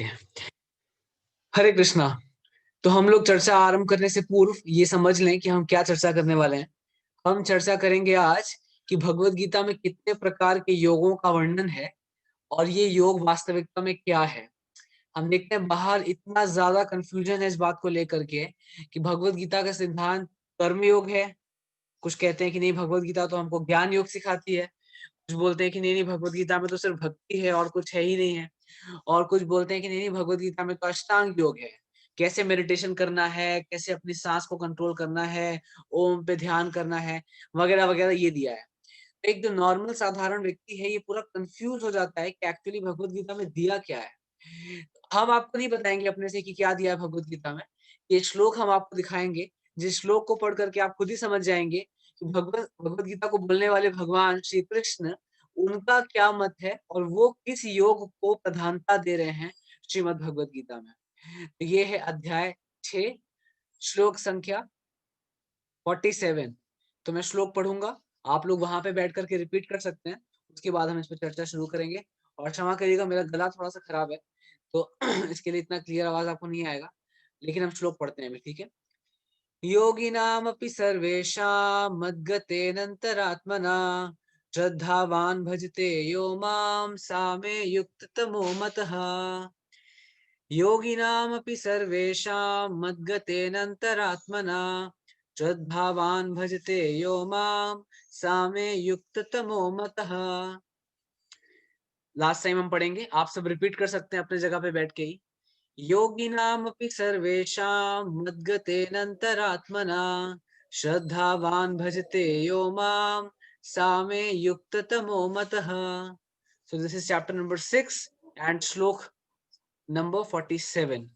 Okay. हरे कृष्णा। तो हम लोग चर्चा आरंभ करने से पूर्व ये समझ लें कि हम क्या चर्चा करने वाले हैं। हम चर्चा करेंगे आज कि भगवत गीता में कितने प्रकार के योगों का वर्णन है और ये योग वास्तविकता में क्या है। हम देखते हैं बाहर इतना ज्यादा कंफ्यूजन है इस बात को लेकर के कि भगवत गीता का सिद्धांत कर्म योग है। कुछ कहते हैं कि नहीं, भगवत गीता तो हमको ज्ञान योग सिखाती है। कुछ बोलते हैं कि नहीं नहीं, भगवत गीता में तो सिर्फ भक्ति है और कुछ है ही नहीं है। और कुछ बोलते हैं कि नहीं नहीं, भगवत गीता में तो अष्टांग योग है, कैसे मेडिटेशन करना है, कैसे अपनी सांस को कंट्रोल करना है, ओम पे ध्यान करना है, वगैरह वगैरह ये दिया है। एक जो नॉर्मल साधारण व्यक्ति है ये पूरा कंफ्यूज हो जाता है कि एक्चुअली भगवत गीता में दिया क्या है। हम आपको नहीं बताएंगे अपने से कि क्या दिया है भगवत गीता में। ये श्लोक हम आपको दिखाएंगे, जिस श्लोक को पढ़ करके आप खुद ही समझ जाएंगे कि भगवत भगवत गीता को बोलने वाले भगवान श्री कृष्ण, उनका क्या मत है और वो किस योग को प्रधानता दे रहे हैं श्रीमद् भगवत गीता में। तो ये है अध्याय 6, श्लोक संख्या 47। तो मैं श्लोक पढ़ूंगा, आप लोग वहां पे बैठ करके रिपीट कर सकते हैं। उसके बाद हम इस पर चर्चा शुरू करेंगे। और क्षमा करिएगा, मेरा गला थोड़ा सा खराब है, तो इसके लिए इतना क्लियर आवाज आपको नहीं आएगा, लेकिन हम श्लोक पढ़ते हैं अभी, ठीक है। योगिनामपि सर्वेषां मद्गतेनन्तरात्मना श्रद्धावान् भजते यो मां सा मे युक्ततमो मतः। योगिनामपि सर्वेषां मद्गतेनन्तरात्मना श्रद्धावान् भजते यो मां सा मे युक्ततमो मतः। लास्ट टाइम हम पढ़ेंगे, आप सब रिपीट कर सकते हैं अपने जगह पे बैठ के ही। योगिनामपि सर्वेषां मद्गतेनन्तरात्मना श्रद्धावान् भजते यो मां सा मे युक्ततमो मतः। So this is chapter number 6 and shloka number 47।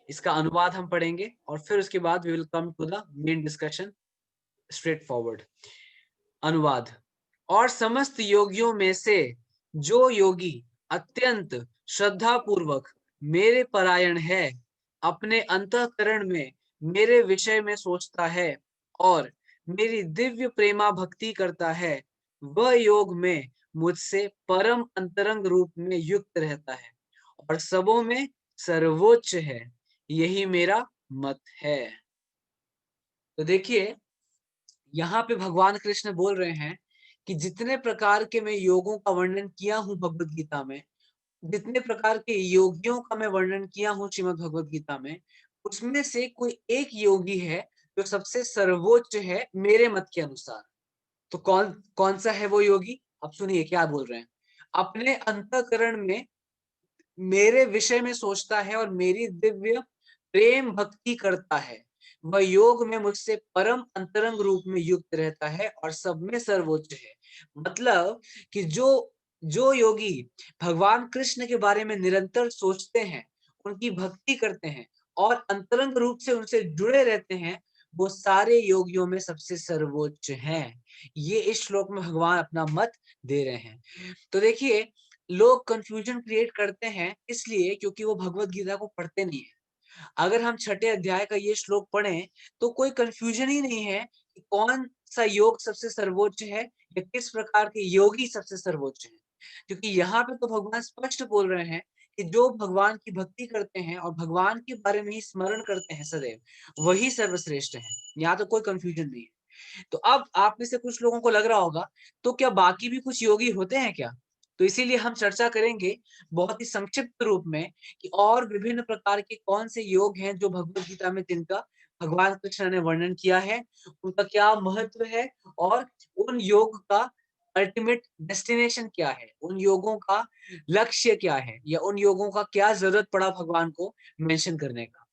इसका अनुवाद हम पढ़ेंगे और फिर उसके बाद we will come to the main discussion straightforward. अनुवाद। और समस्त योगियों में से जो योगी अत्यंत श्रद्धा पूर्वक मेरे परायण है, अपने अंतःकरण में मेरे विषय में सोचता है और मेरी दिव्य प्रेमा भक्ति करता है, वह योग में मुझसे परम अंतरंग रूप में युक्त रहता है और सबों में सर्वोच्च है। यही मेरा मत है। तो देखिए, यहाँ पे भगवान कृष्ण बोल रहे हैं कि जितने प्रकार के मैं योगों का वर्णन किया हूं भगवत गीता में, जितने प्रकार के योगियों का मैं वर्णन किया हूं श्रीमद् भगवत गीता में, उसमें से कोई एक योगी है जो सबसे सर्वोच्च है मेरे मत के अनुसार। तो कौन कौन सा है वो योगी? अब सुनिए क्या बोल रहे हैं। अपने अंतःकरण में मेरे विषय में सोचता है और मेरी दिव्य प्रेम भक्ति करता है, वह योग में मुझसे परम अंतरंग रूप में युक्त रहता है और सब में सर्वोच्च है। मतलब कि जो जो योगी भगवान कृष्ण के बारे में निरंतर सोचते हैं, उनकी भक्ति करते हैं और अंतरंग रूप से उनसे जुड़े रहते हैं, वो सारे योगियों में सबसे सर्वोच्च हैं। ये इस श्लोक में भगवान अपना मत दे रहे हैं। तो देखिए, लोग कंफ्यूजन क्रिएट करते हैं इसलिए क्योंकि वो भगवत गीता को पढ़ते नहीं है। अगर हम 6ठे अध्याय का ये श्लोक पढ़ें तो कोई कंफ्यूजन ही नहीं है कि कौन सा योग सबसे सर्वोच्च है या किस प्रकार के योगी सबसे सर्वोच्च है। क्योंकि यहाँ पे तो भगवान स्पष्ट बोल रहे हैं कि जो भगवान की भक्ति करते हैं और भगवान के बारे में ही स्मरण करते हैं सदैव, वही सर्वश्रेष्ठ है। यहाँ तो कोई कंफ्यूजन नहीं है। तो अब आप में से कुछ लोगों को लग रहा होगा, तो क्या बाकी भी कुछ योगी होते हैं क्या? तो इसीलिए हम चर्चा करेंगे बहुत ही संक्षिप्त रूप में कि और विभिन्न प्रकार के कौन से योग हैं जो भगवत गीता में जिनका भगवान कृष्ण ने वर्णन किया है, उनका क्या महत्व है और उन योग का अल्टीमेट डेस्टिनेशन क्या है, उन योगों का लक्ष्य क्या है, या उन योगों का क्या जरूरत पड़ा भगवान को मेंशन करने का।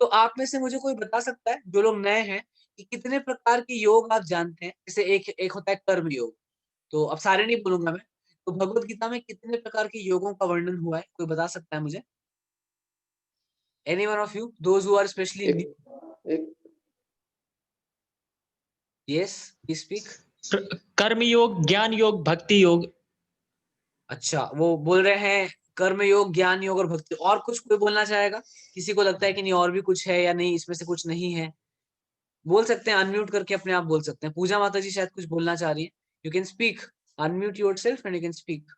तो आप में से मुझे कोई बता सकता है, जो लोग नए हैं, कि कितने प्रकार के योग आप जानते हैं? जैसे एक एक होता है कर्म योग, तो अब सारे नहीं बोलूंगा मैं। तो भगवत गीता में कितने प्रकार के योगों का वर्णन हुआ है, कोई बता सकता है मुझे? Any one of you, those who are specially एक, न्यू? एक यस, स्पीक। कर्म योग, ज्ञान योग, भक्ति योग। अच्छा, वो बोल रहे हैं कर्म योग, ज्ञान योग और भक्ति। और कुछ कोई बोलना चाहेगा? किसी को लगता है कि नहीं और भी कुछ है, या नहीं इसमें से कुछ नहीं है? बोल सकते हैं, अनम्यूट करके अपने आप बोल सकते हैं। पूजा माता जी शायद कुछ बोलना चाह रही है। You can speak, unmute yourself and you can speak.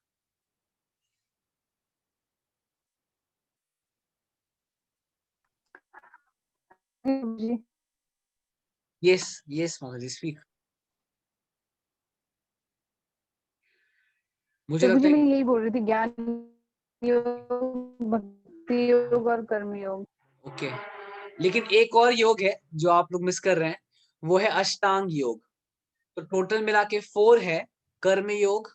जी। यस यस माताजी स्पीक। मुझे प्रभु लगता जी, है मैं यही बोल रही थी, ज्ञान योग, भक्ति योग और कर्म योग। ओके, लेकिन एक और योग है जो आप लोग मिस कर रहे हैं, वो है अष्टांग योग। तो टोटल मिला के 4 है, कर्म योग,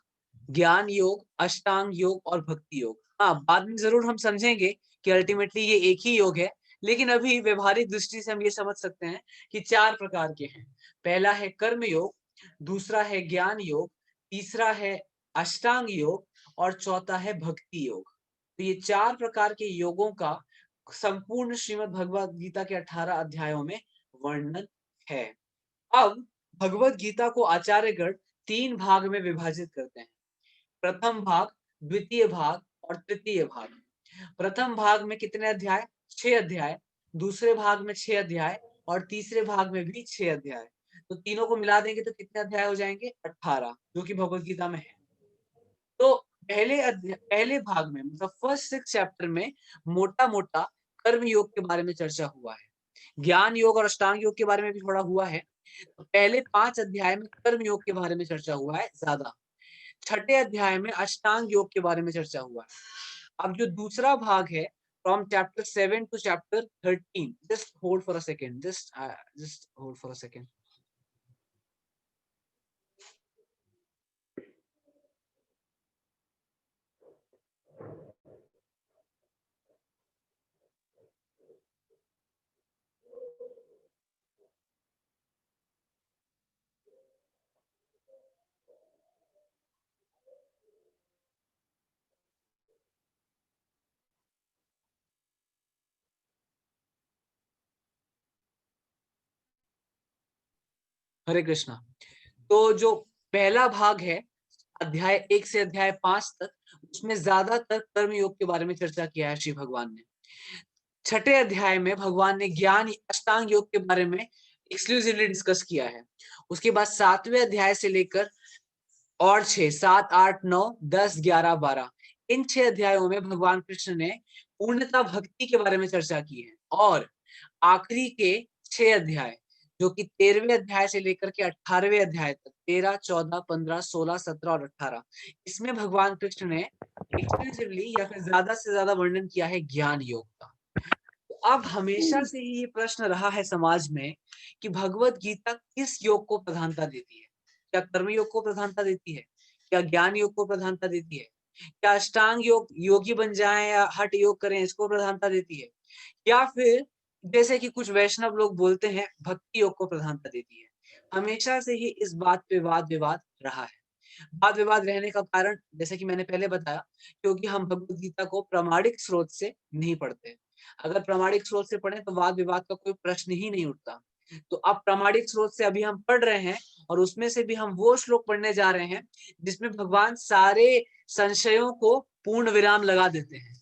ज्ञान योग, अष्टांग योग और भक्ति योग। हाँ, बाद में जरूर हम समझेंगे कि अल्टीमेटली ये एक ही योग है, लेकिन अभी व्यवहारिक दृष्टि से हम ये समझ सकते हैं कि 4 प्रकार के हैं। पहला है कर्म योग, दूसरा है ज्ञान योग, तीसरा है अष्टांग योग और चौथा है भक्ति योग। तो ये 4 प्रकार के योगों का संपूर्ण श्रीमद् भगवद गीता के 18 अध्यायों में वर्णन है। अब भगवत गीता को आचार्यगण 3 भाग में विभाजित करते हैं। प्रथम भाग, द्वितीय भाग और तृतीय भाग। प्रथम भाग में कितने अध्याय? 6 अध्याय। दूसरे भाग में 6 अध्याय और तीसरे भाग में भी 6 अध्याय। तो तीनों को मिला देंगे तो कितने अध्याय हो जाएंगे? 18, जो कि भगवत गीता में है। तो पहले भाग में मतलब फर्स्ट 6 चैप्टर में मोटा मोटा कर्म योग के बारे में चर्चा हुआ है। ज्ञान योग और अष्टांग योग के बारे में भी थोड़ा हुआ है। तो पहले 5 अध्याय में कर्म योग के बारे में चर्चा हुआ है ज्यादा। छठे अध्याय में अष्टांग योग के बारे में चर्चा हुआ है। अब जो दूसरा भाग है, from chapter 7 to chapter 13, just hold for a second, just hold for a second. Hare Krishna. तो जो पहला भाग है, अध्याय 1 से अध्याय 5 तक, उसमें ज्यादातर कर्म योग के बारे में चर्चा किया है श्री भगवान ने। छठे अध्याय में भगवान ने ज्ञान अष्टांग योग के बारे में एक्सक्लूसिवली डिस्कस किया है। उसके बाद 7वें अध्याय से लेकर और 6, 7, 8, 9, 10, 11, 12, इन 6 अध्यायों में भगवान कृष्ण ने पूर्णता भक्ति के बारे में चर्चा की है। और आखिरी के 6 अध्याय, जो कि 13वें अध्याय से लेकर के 18वें अध्याय तक, 13, 14, 15, 16, 17 और 18, इसमें भगवान कृष्ण ने एक्सक्लूसिवली या फिर ज्यादा से ज्यादा वर्णन किया है ज्ञान योग का। तो अब हमेशा से ही ये प्रश्न रहा है समाज में कि भगवत गीता किस योग को प्रधानता देती है? क्या कर्म योग को प्रधानता देती है? क्या ज्ञान योग को प्रधानता देती है? क्या अष्टांग योग योगी बन जाएं या हठ योग करें इसको प्रधानता देती है? या फिर जैसे कि कुछ वैष्णव लोग बोलते हैं भक्ति योग को प्रधानता देती है? हमेशा से ही इस बात पे वाद विवाद रहा है। वाद विवाद रहने का कारण जैसे कि मैंने पहले बताया, क्योंकि हम भगवत गीता को प्रामाणिक स्रोत से नहीं पढ़ते। अगर प्रामाणिक स्रोत से पढ़ें तो वाद विवाद का कोई प्रश्न ही नहीं उठता। तो अब प्रामाणिक स्रोत से अभी हम पढ़ रहे हैं और उसमें से भी हम वो श्लोक पढ़ने जा रहे हैं जिसमें भगवान सारे संशयों को पूर्ण विराम लगा देते हैं।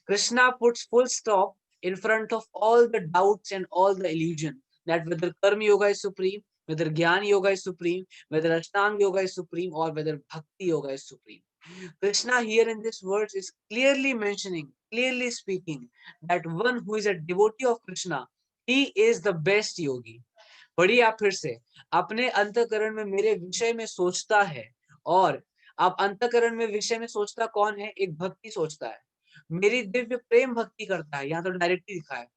Krishna puts full stop in front of all the doubts and all the illusion that whether karma yoga is supreme, whether jnana yoga is supreme, whether ashtanga yoga is supreme, or whether bhakti yoga is supreme. Krishna here in this verse is clearly mentioning, clearly speaking that one who is a devotee of Krishna, he is the best yogi. पढ़िए आप फिर से, अपने अंतकरण में मेरे विषय में सोचता है। और अब अंतकरण में विषय में सोचता कौन है? एक भक्ति सोचता है, मेरी दिव्य प्रेम भक्ति करता है, यहाँ तो डायरेक्टली लिखा है,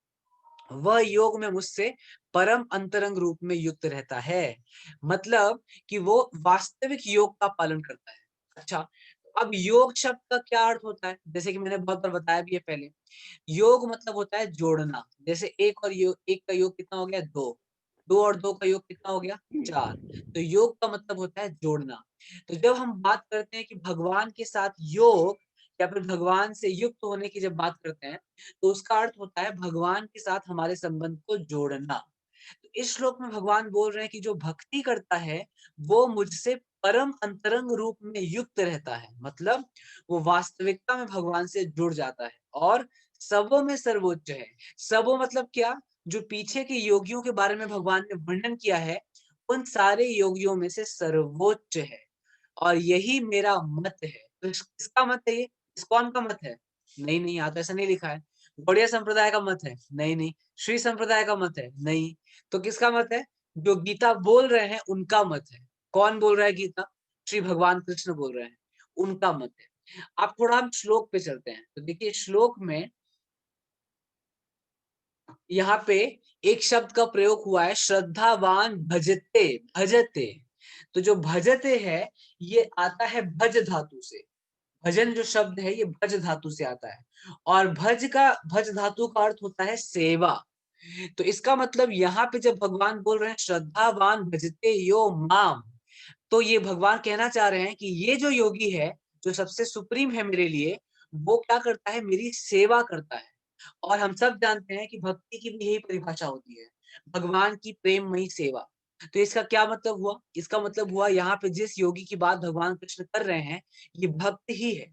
वह योग में मुझसे परम अंतरंग रूप में युक्त रहता है। मतलब कि वो वास्तविक योग का पालन करता है। अच्छा, अब योग शब्द का क्या अर्थ होता है? जैसे कि मैंने बहुत बार बताया भी है पहले, योग मतलब होता है जोड़ना। जैसे एक और योग, एक का योग कितना हो गया? 2, 2 और 2 का योग कितना हो गया? 4। तो योग का मतलब होता है जोड़ना। तो जब हम बात करते हैं कि भगवान के साथ योग या फिर भगवान से युक्त होने की जब बात करते हैं, तो उसका अर्थ होता है भगवान के साथ हमारे संबंध को जोड़ना। तो इस श्लोक में भगवान बोल रहे हैं कि जो भक्ति करता है वो मुझसे परम अंतरंग रूप में युक्त रहता है। मतलब वो वास्तविकता में भगवान से जुड़ जाता है और सबों में सर्वोच्च है। सबों मतलब क्या? जो पीछे के योगियों के बारे में भगवान ने वर्णन किया है, उन सारे योगियों में से सर्वोच्च है। और यही मेरा मत है। तो किसका मत है ये? इस्कॉन का मत है? नहीं नहीं, यहाँ तो ऐसा नहीं लिखा है। गौड़िया संप्रदाय का मत है? नहीं नहीं। श्री संप्रदाय का मत है? नहीं। तो किसका मत है? जो गीता बोल रहे हैं उनका मत है। कौन बोल रहा है गीता? श्री भगवान कृष्ण बोल रहे हैं, उनका मत है। आप थोड़ा हम श्लोक पे चलते हैं, तो देखिए श्लोक में यहाँ पे एक शब्द का प्रयोग हुआ है, श्रद्धावान भजते। भजते, तो जो भजते है ये आता है भज धातु से। भजन जो शब्द है ये भज धातु से आता है, और भज धातु का अर्थ होता है सेवा। तो इसका मतलब यहाँ पे जब भगवान बोल रहे हैं श्रद्धावान भजते यो माम, तो ये भगवान कहना चाह रहे हैं कि ये जो योगी है, जो सबसे सुप्रीम है मेरे लिए, वो क्या करता है? मेरी सेवा करता है। और हम सब जानते हैं कि भक्ति की भी यही परिभाषा होती है, भगवान की प्रेममयी सेवा। तो इसका क्या मतलब हुआ? इसका मतलब हुआ यहाँ पे जिस योगी की बात भगवान कृष्ण कर रहे हैं, ये भक्त ही है।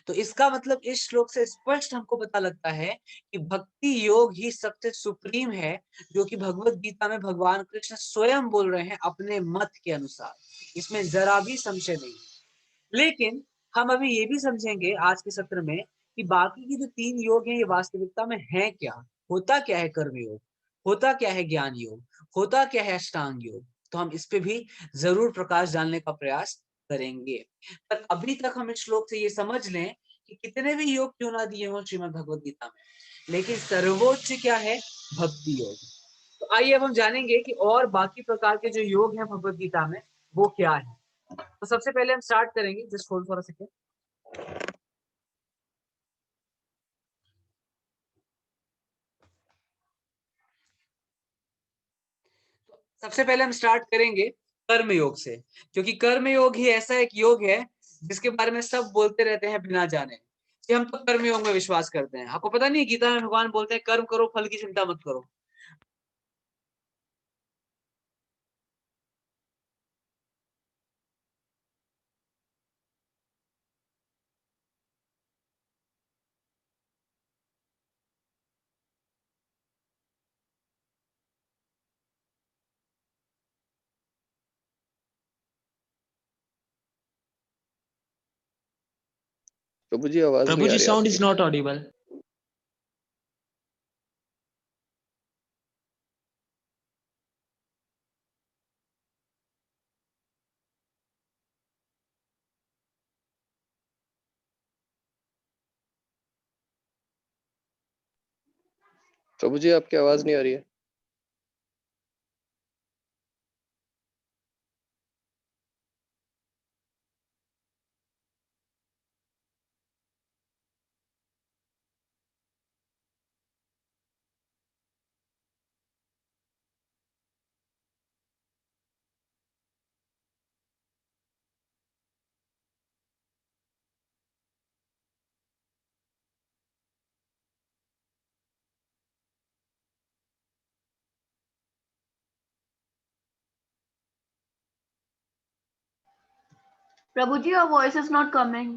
तो इसका मतलब इस श्लोक से स्पष्ट हमको पता लगता है कि भक्ति योग ही सबसे सुप्रीम है, जो कि भगवत गीता में भगवान कृष्ण स्वयं बोल रहे हैं अपने मत के अनुसार। इसमें जरा भी संशय नहीं। लेकिन हम अभी ये भी समझेंगे आज के सत्र में कि बाकी की जो 3 योग हैं ये वास्तविकता में है क्या, होता क्या है कर्म योग, होता क्या है ज्ञान योग, होता क्या है अष्टांग योग। तो हम इस पे भी जरूर प्रकाश डालने का प्रयास करेंगे। पर अभी तक हम इस श्लोक से ये समझ लें कि कितने भी योग क्यों ना दिए हों श्रीमद् भगवत गीता में, लेकिन सर्वोच्च क्या है? भक्ति योग। तो आइए अब हम जानेंगे कि और बाकी प्रकार के जो योग हैं भगवत गीता में वो क्या है। तो सबसे पहले हम स्टार्ट करेंगे, just hold for a second. सबसे पहले हम स्टार्ट करेंगे कर्म योग से, क्योंकि कर्म योग ही ऐसा एक योग है जिसके बारे में सब बोलते रहते हैं बिना जाने कि हम तो कर्म योग में विश्वास करते हैं। आपको पता नहीं, गीता में भगवान बोलते हैं कर्म करो, फल की चिंता मत करो। प्रभु जी आवाज नहीं प्रभु आ जी रही साउंड आपकी। Is not audible. प्रभु जी आपकी आवाज नहीं आ रही है। Prabhuji, your voice is not coming.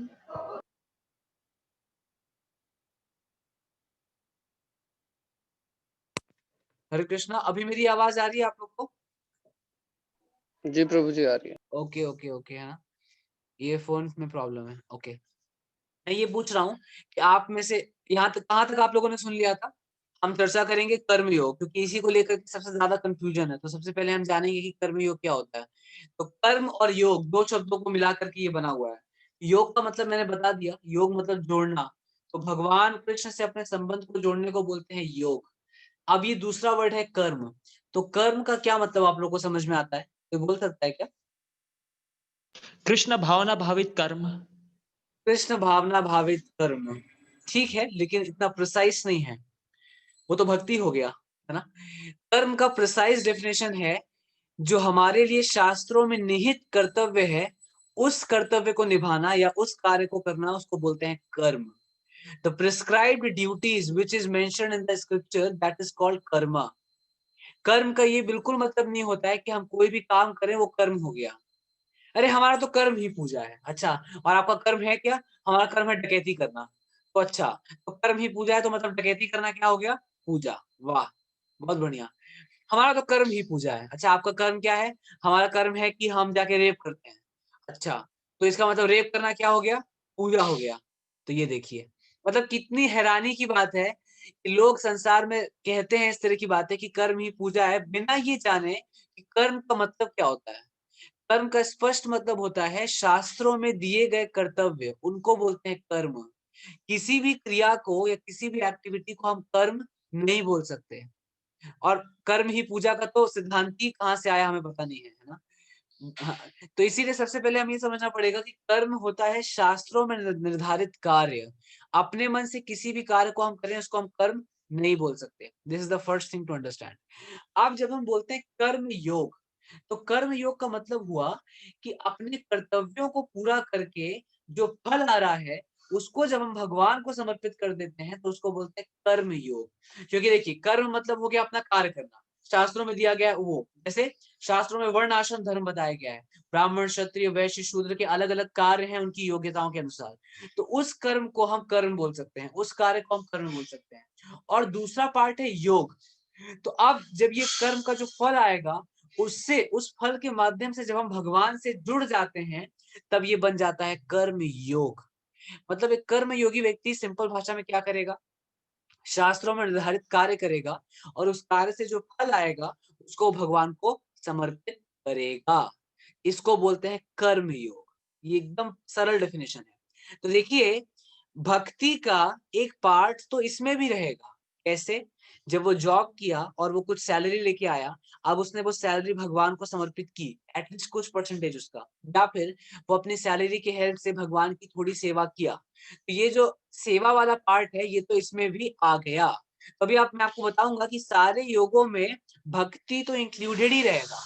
हरे कृष्णा, अभी मेरी आवाज आ रही है आप लोग को? जी प्रभु जी आ रही है। ओके ओके ओके, हाँ, ईयरफोन्स में प्रॉब्लम है। ओके, मैं ये पूछ रहा हूँ कि आप में से यहाँ तक कहाँ तक आप लोगों ने सुन लिया था? हम चर्चा करेंगे कर्म योग, क्योंकि इसी को लेकर के सबसे ज्यादा कंफ्यूजन है। तो सबसे पहले हम जानेंगे कि कर्म योग क्या होता है। तो कर्म और योग दो शब्दों को मिला करके ये बना हुआ है। योग का मतलब मैंने बता दिया, योग मतलब जोड़ना। तो भगवान कृष्ण से अपने संबंध को जोड़ने को बोलते हैं योग। अब ये दूसरा वर्ड है कर्म। तो कर्म का क्या मतलब आप लोग को समझ में आता है? कोई बोल सकता है क्या? कृष्ण भावना भावित कर्म। कृष्ण भावना भावित कर्म, ठीक है, लेकिन इतना प्रिसाइज नहीं है। वो तो भक्ति हो गया, है ना। कर्म का प्रिसाइज डेफिनेशन है जो हमारे लिए शास्त्रों में निहित कर्तव्य है, उस कर्तव्य को निभाना या उस कार्य को करना, उसको बोलते हैं कर्म। The prescribed duties which is mentioned in the scripture, that is called Karma. कर्म का ये बिल्कुल मतलब नहीं होता है कि हम कोई भी काम करें वो कर्म हो गया। अरे हमारा तो कर्म ही पूजा है। अच्छा, और आपका कर्म है क्या? हमारा कर्म है डकैती करना। तो अच्छा, तो कर्म ही पूजा है तो मतलब डकैती करना क्या हो गया? पूजा। वाह, बहुत बढ़िया। हमारा तो कर्म ही पूजा है। अच्छा, आपका कर्म क्या है? हमारा कर्म है कि हम जाके रेप करते हैं। अच्छा, तो इसका मतलब रेप करना क्या हो गया? पूजा हो गया। तो ये देखिए, मतलब कितनी हैरानी की बात है लोग संसार में कहते हैं इस तरह की बातें कि कर्म ही पूजा है, बिना ये जाने कि कर्म का मतलब क्या होता है। कर्म का स्पष्ट मतलब होता है शास्त्रों में दिए गए कर्तव्य, उनको बोलते हैं कर्म। किसी भी क्रिया को या किसी भी एक्टिविटी को हम कर्म नहीं बोल सकते। और कर्म ही पूजा का तो सिद्धांति कहाँ से आया हमें पता नहीं है ना। हाँ, तो इसीलिए सबसे पहले हमें ये समझना पड़ेगा कि कर्म होता है शास्त्रों में निर्धारित कार्य। अपने मन से किसी भी कार्य को हम करें उसको हम कर्म नहीं बोल सकते। This is the first thing to understand. अब जब हम बोलते हैं कर्म योग, तो कर्म योग का मतलब हुआ कि अपने कर्तव्यों को पूरा करके जो फल आ रहा है उसको जब हम भगवान को समर्पित कर देते हैं तो उसको बोलते हैं कर्म योग। क्योंकि देखिए कर्म मतलब हो गया अपना कार्य करना, शास्त्रों में दिया गया वो, जैसे शास्त्रों में वर्ण आश्रम धर्म बताया गया है, ब्राह्मण क्षत्रिय वैश्य शूद्र के अलग अलग कार्य हैं उनकी योग्यताओं के अनुसार, तो उस कर्म को हम कर्म बोल सकते हैं, उस कार्य को हम कर्म बोल सकते हैं। और दूसरा पार्ट है योग। तो अब जब ये कर्म का जो फल आएगा उससे, उस फल के माध्यम से जब हम भगवान से जुड़ जाते हैं तब ये बन जाता है कर्म योग। मतलब एक कर्म योगी व्यक्ति सिंपल भाषा में क्या करेगा, शास्त्रों में निर्धारित कार्य करेगा और उस कार्य से जो फल आएगा उसको भगवान को समर्पित करेगा। इसको बोलते हैं कर्म योग। ये एकदम सरल डेफिनेशन है। तो देखिए भक्ति का एक पार्ट तो इसमें भी रहेगा। कैसे? जब वो जॉब किया और वो कुछ सैलरी लेके आया, अब उसने वो सैलरी भगवान को समर्पित की, एटलीस्ट कुछ परसेंटेज उसका, या फिर वो अपनी सैलरी के हेल्प से भगवान की थोड़ी सेवा किया, तो ये जो सेवा वाला पार्ट है ये तो इसमें भी आ गया। अभी मैं आपको बताऊंगा कि सारे योगों में भक्ति तो इंक्लूडेड ही रहेगा।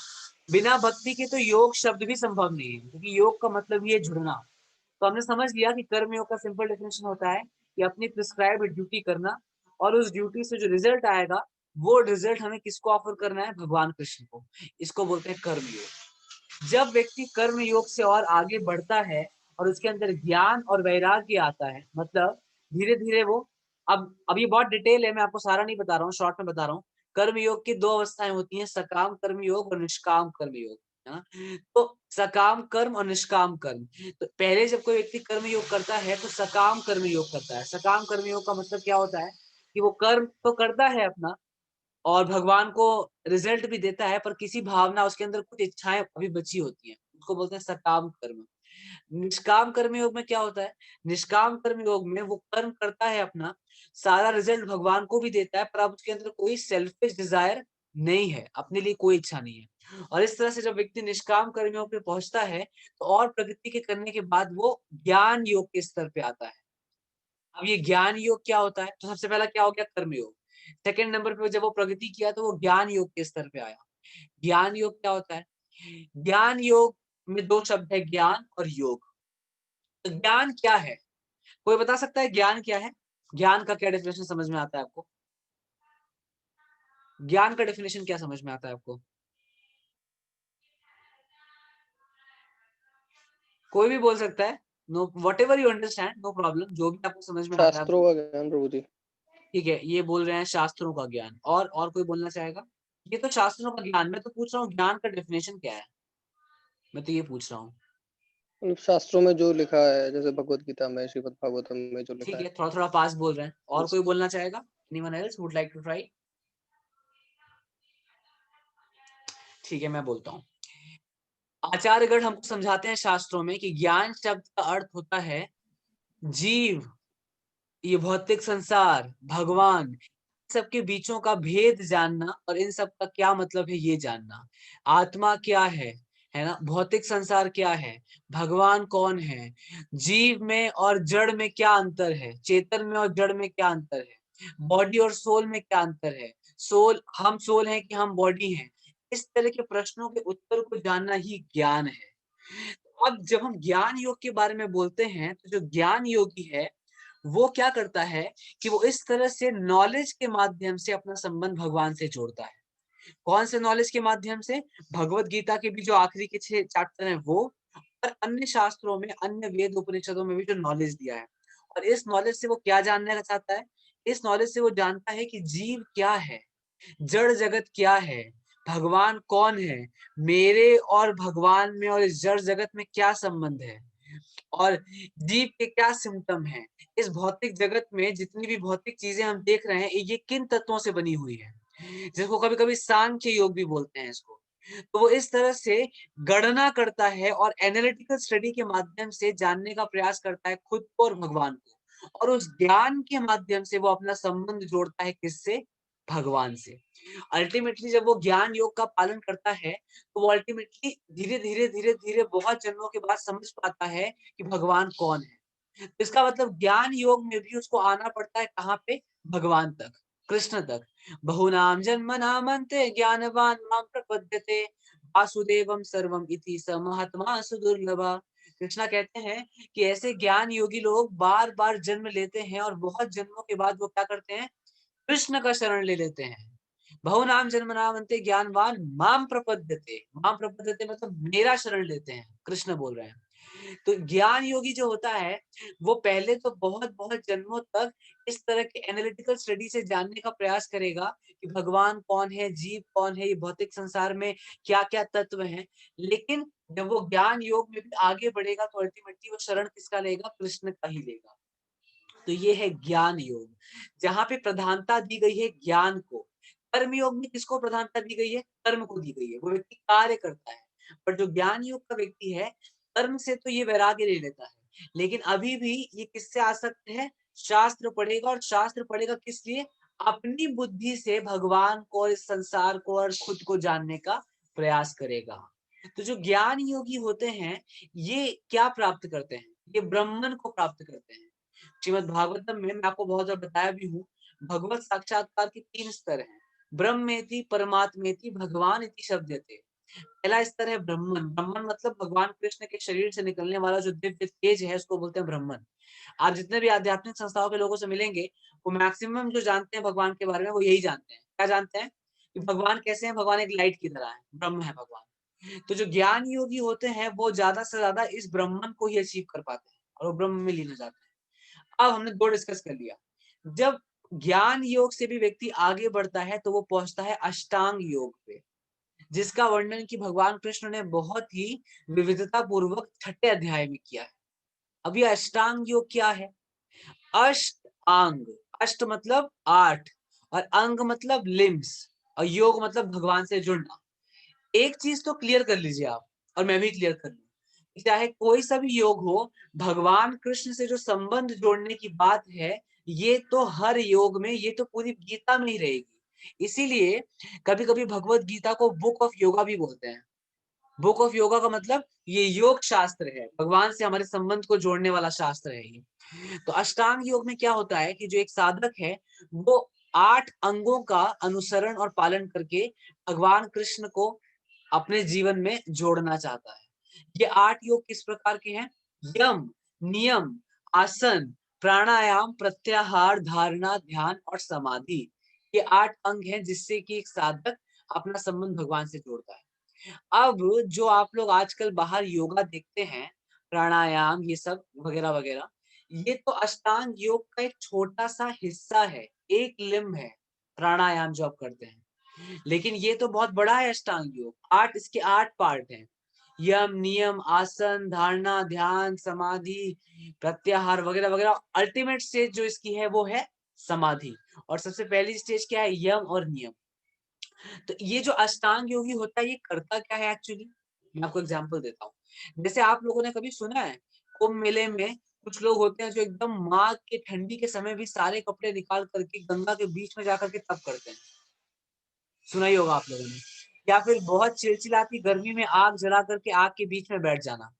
बिना भक्ति के तो योग शब्द भी संभव नहीं है, क्योंकि योग का मतलब ये जुड़ना। तो हमने समझ लिया कि कर्म योग का सिंपल डेफिनेशन होता है कि अपनी प्रिस्क्राइब्ड ड्यूटी करना और उस ड्यूटी से जो रिजल्ट आएगा वो रिजल्ट हमें किसको ऑफर करना है, भगवान कृष्ण को। इसको बोलते हैं कर्म योग। जब व्यक्ति कर्म योग से और आगे बढ़ता है और उसके अंदर ज्ञान और वैराग्य आता है, मतलब धीरे धीरे वो, अब ये बहुत डिटेल है, मैं आपको सारा नहीं बता रहा हूँ, शॉर्ट में बता रहा हूँ। कर्म योग की दो अवस्थाएं होती हैं, सकाम कर्म योग और निष्काम कर्म योग। तो सकाम कर्म और निष्काम कर्म, तो पहले जब कोई व्यक्ति कर्म योग करता है तो सकाम कर्म योग करता है। सकाम कर्म योग का मतलब क्या होता है कि वो कर्म तो करता है अपना और भगवान को रिजल्ट भी देता है, पर किसी भावना, उसके अंदर कुछ इच्छाएं अभी बची होती हैं, उसको बोलते हैं सकाम कर्म। निष्काम कर्म योग में क्या होता है, निष्काम कर्म योग में वो कर्म करता है अपना, सारा रिजल्ट भगवान को भी देता है, पर अब उसके अंदर कोई सेल्फिश डिजायर नहीं है, अपने लिए कोई इच्छा नहीं है। और इस तरह से जब व्यक्ति निष्काम कर्म योग पे पहुंचता है तो और प्रगति के करने के बाद वो ज्ञान योग के स्तर पे आता है। अब ये ज्ञान योग क्या होता है, तो सबसे पहला क्या हो गया, कर्म योग। सेकंड नंबर पे जब वो प्रगति किया तो वो ज्ञान योग के स्तर पे आया। ज्ञान योग क्या होता है, ज्ञान योग में दो शब्द है, ज्ञान और योग। तो ज्ञान क्या है, कोई बता सकता है ज्ञान क्या है? ज्ञान का क्या डेफिनेशन समझ में आता है आपको? ज्ञान का डेफिनेशन क्या समझ में आता है आपको? कोई भी बोल सकता है, no, whatever you understand, no problem, जो भी आपको समझ में आ रहा है आप शास्त्रों का ज्ञान प्रभु जी। ठीक है, ये बोल रहे हैं शास्त्रों का ज्ञान। और कोई बोलना चाहेगा? ये तो शास्त्रों का ज्ञान, मैं तो पूछ रहा हूँ ज्ञान का डेफिनेशन क्या है, मैं तो ये पूछ रहा हूँ। मतलब शास्त्रों में जो लिखा है, जैसे भगवत गीता में, श्रीमद् भागवतम में जो लिखा ठीक है। है, थोड़ा थोड़ा पास बोल रहे हैं। और बस। कोई बोलना चाहेगा? Anyone else would like to try? ठीक है, मैं बोलता हूँ। आचार्यगण हमको समझाते हैं शास्त्रों में कि ज्ञान शब्द का अर्थ होता है जीव, ये भौतिक संसार, भगवान, सबके बीचों का भेद जानना और इन सब का क्या मतलब है ये जानना। आत्मा क्या है ना, भौतिक संसार क्या है, भगवान कौन है, जीव में और जड़ में क्या अंतर है, चेतन में और जड़ में क्या अंतर है, बॉडी और सोल में क्या अंतर है, सोल, हम सोल हैं कि हम बॉडी हैं, इस तरह के प्रश्नों के उत्तर को जानना ही ज्ञान है। अब जब हम ज्ञान योग के बारे में बोलते हैं तो जो ज्ञान योगी है वो क्या करता है कि वो इस तरह से नॉलेज के माध्यम से अपना संबंध भगवान से जोड़ता है। कौन से नॉलेज के माध्यम से? भगवत गीता के भी जो आखिरी के 6 चैप्टर हैं वो, और अन्य शास्त्रों में, अन्य वेद उपनिषदों में भी जो नॉलेज दिया है। और इस नॉलेज से वो क्या जानना चाहता है? इस नॉलेज से वो जानता है कि जीव क्या है, जड़ जगत क्या है, भगवान कौन है, मेरे और भगवान में और इस जड़ जगत में क्या संबंध है। और जीव के क्या सिम्टम हैं। इस भौतिक जगत में जितनी भी भौतिक चीजें हम देख रहे हैं ये किन तत्वों से बनी हुई है, जिसको कभी कभी सांख्य योग भी बोलते हैं इसको। तो वो इस तरह से गणना करता है और एनालिटिकल स्टडी के माध्यम से जानने का प्रयास करता है खुद को और भगवान को, और उस ज्ञान के माध्यम से वो अपना संबंध जोड़ता है किससे, भगवान से। अल्टीमेटली जब वो ज्ञान योग का पालन करता है तो वो अल्टीमेटली धीरे धीरे धीरे धीरे बहुत जन्मों के बाद समझ पाता है कि भगवान कौन है। तो इसका मतलब ज्ञान योग में भी उसको आना पड़ता है कहाँ पे, भगवान तक, कृष्ण तक। बहुनाम जन्मनाम अन्ते ज्ञानवान मां प्रपद्यते वासुदेवम सर्वम इति स महात्मा सुदुर्लभा। कृष्णा कहते हैं कि ऐसे ज्ञान योगी लोग बार बार जन्म लेते हैं और बहुत जन्मों के बाद वो क्या करते हैं, कृष्ण का शरण ले लेते हैं। बहुनाम जन्मनामन्ते ज्ञानवान माम प्रपद्यते, माम प्रपद्यते मतलब मेरा शरण लेते हैं, कृष्ण बोल रहे हैं। तो ज्ञान योगी जो होता है वो पहले तो बहुत बहुत जन्मों तक इस तरह के एनालिटिकल स्टडी से जानने का प्रयास करेगा कि भगवान कौन है, जीव कौन है, ये भौतिक संसार में क्या क्या तत्व हैं। लेकिन जब वो ज्ञान योग में भी आगे बढ़ेगा तो अल्टीमेटली वो शरण किसका लेगा, कृष्ण का ही लेगा। तो ये है ज्ञान योग, जहां पे प्रधानता दी गई है ज्ञान को। कर्म योग में किसको प्रधानता दी गई है, कर्म को दी गई है, वो व्यक्ति कार्य करता है। पर जो ज्ञान योग का व्यक्ति है, कर्म से तो ये वैराग्य ले लेता है, लेकिन अभी भी ये किससे आसक्त है, शास्त्र पढ़ेगा। और शास्त्र पढ़ेगा किस लिए, अपनी बुद्धि से भगवान को और इस संसार को और खुद को जानने का प्रयास करेगा। तो जो ज्ञान योगी होते हैं ये क्या प्राप्त करते हैं, ये ब्रह्मन को प्राप्त करते हैं। श्रीमद् भागवतम में मैं आपको बहुत बार बताया भी हूँ, भगवत साक्षात्कार के 3 स्तर हैं। ब्रह्मेति परमात्मेति भगवान इति शब्दते। पहला स्तर है ब्रह्मन। ब्रह्मन मतलब भगवान कृष्ण के शरीर से निकलने वाला जो दिव्य तेज है उसको बोलते हैं ब्रह्मन। आप जितने भी आध्यात्मिक संस्थाओं के लोगों से मिलेंगे वो मैक्सिमम जो जानते हैं भगवान के बारे में वो यही जानते हैं। क्या जानते हैं कि भगवान कैसे हैं, भगवान एक लाइट की तरह है, ब्रह्म है भगवान। तो जो ज्ञान योगी होते हैं वो ज्यादा से ज्यादा इस ब्रह्मन को ही अचीव कर पाते हैं और वो ब्रह्म में लीन हो जाते हैं। अब हमने 2 डिस्कस कर लिया। जब ज्ञान योग से भी व्यक्ति आगे बढ़ता है तो वो पहुंचता है अष्टांग योग पे, जिसका वर्णन कि भगवान कृष्ण ने बहुत ही विविधता पूर्वक 6ठे अध्याय में किया है। अब ये अष्टांग योग क्या है, अष्ट अंग, अष्ट मतलब 8 और अंग मतलब लिम्स और योग मतलब भगवान से जुड़ना। एक चीज तो क्लियर कर लीजिए आप और मैं भी क्लियर कर लूं, चाहे कोई सा भी योग हो, भगवान कृष्ण से जो संबंध जोड़ने की बात है ये तो हर योग में, ये तो पूरी गीता में ही रहेगी। इसीलिए कभी कभी भगवत गीता को बुक ऑफ योगा भी बोलते हैं। बुक ऑफ योगा का मतलब ये योग शास्त्र है, भगवान से हमारे संबंध को जोड़ने वाला शास्त्र है ये। तो अष्टांग योग में क्या होता है कि जो एक साधक है वो 8 अंगों का अनुसरण और पालन करके भगवान कृष्ण को अपने जीवन में जोड़ना चाहता है। ये 8 योग किस प्रकार के हैं, यम, नियम, आसन, प्राणायाम, प्रत्याहार, धारणा, ध्यान और समाधि। ये 8 अंग हैं जिससे कि एक साधक अपना संबंध भगवान से जोड़ता है। अब जो आप लोग आजकल बाहर योगा देखते हैं, प्राणायाम ये सब वगैरह वगैरह, ये तो अष्टांग योग का एक छोटा सा हिस्सा है, एक लिम्ब है प्राणायाम जो आप करते हैं। लेकिन ये तो बहुत बड़ा है अष्टांग योग, 8 इसके 8 पार्ट हैं, यम, नियम, आसन, धारणा, ध्यान, समाधि, प्रत्याहार वगैरह वगैरह। अल्टीमेट स्टेज जो इसकी है वो है समाधि। और सबसे पहली स्टेज क्या है, यम और नियम। तो ये जो अष्टांग योगी होता है ये करता क्या है एक्चुअली, मैं आपको एग्जांपल देता हूँ। जैसे आप लोगों ने कभी सुना है कुंभ मेले में कुछ लोग होते हैं जो एकदम माघ के ठंडी के समय भी सारे कपड़े निकाल करके गंगा के बीच में जाकर के तप करते हैं, सुना ही होगा आप लोगों ने। या फिर बहुत चिलचिलाती गर्मी में आग जला करके आग के बीच में बैठ जाना,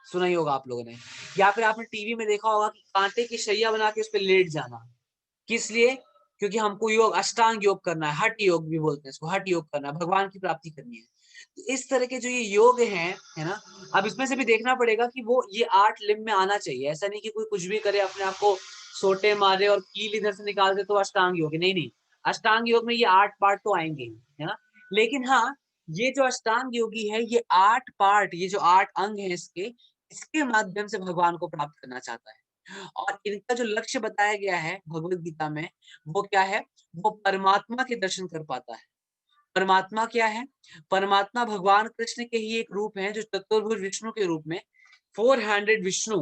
सुना ही होगा आप लोगों ने। या फिर आपने टीवी में देखा होगा कि कांटे की शैया बना के उस पर लेट जाना, किस लिए, क्योंकि हमको योग अष्टांग योग करना है, हठ योग भी बोलते हैं इसको, हठ योग करना है, भगवान की प्राप्ति करनी है। तो इस तरह के जो ये योग हैं, है ना, अब इसमें से भी देखना पड़ेगा कि वो ये 8 लिम्ब में आना चाहिए। ऐसा नहीं कि कोई कुछ भी करे, अपने आप को सोटे मारे और कील इधर से निकाल दे तो अष्टांग योग है, नहीं नहीं। अष्टांग योग में ये 8 पार्ट तो आएंगे ही, है ना। लेकिन हाँ, ये जो अष्टांग योगी है ये 8 पार्ट, ये जो 8 अंग है इसके माध्यम से भगवान को प्राप्त करना चाहता है। और इनका जो लक्ष्य बताया गया है भगवत गीता में वो क्या है, वो परमात्मा के दर्शन कर पाता है। परमात्मा क्या है, परमात्मा भगवान कृष्ण के ही एक रूप है जो चतुर्भुज विष्णु के रूप में 4 हैंडेड विष्णु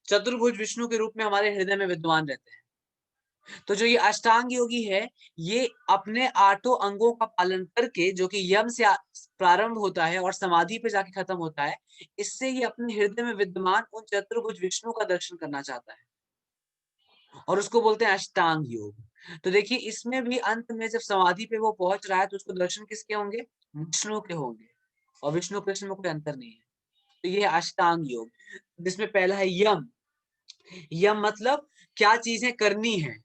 चतुर्भुज विष्णु के रूप में हमारे हृदय में विद्यमान रहते हैं। तो जो ये अष्टांग योगी है, ये अपने 8 अंगों का पालन करके, जो कि यम से प्रारंभ होता है और समाधि पे जाके खत्म होता है, इससे ये अपने हृदय में विद्यमान उन चतुर्भुज विष्णु का दर्शन करना चाहता है और उसको बोलते हैं अष्टांग योग। तो देखिए इसमें भी अंत में जब समाधि पे वो पहुंच रहा है तो उसको दर्शन किसके होंगे? विष्णु के होंगे, और विष्णु कृष्ण में कोई अंतर नहीं है। तो ये है अष्टांग योग, जिसमें पहला है यम। यम मतलब क्या चीजें करनी है,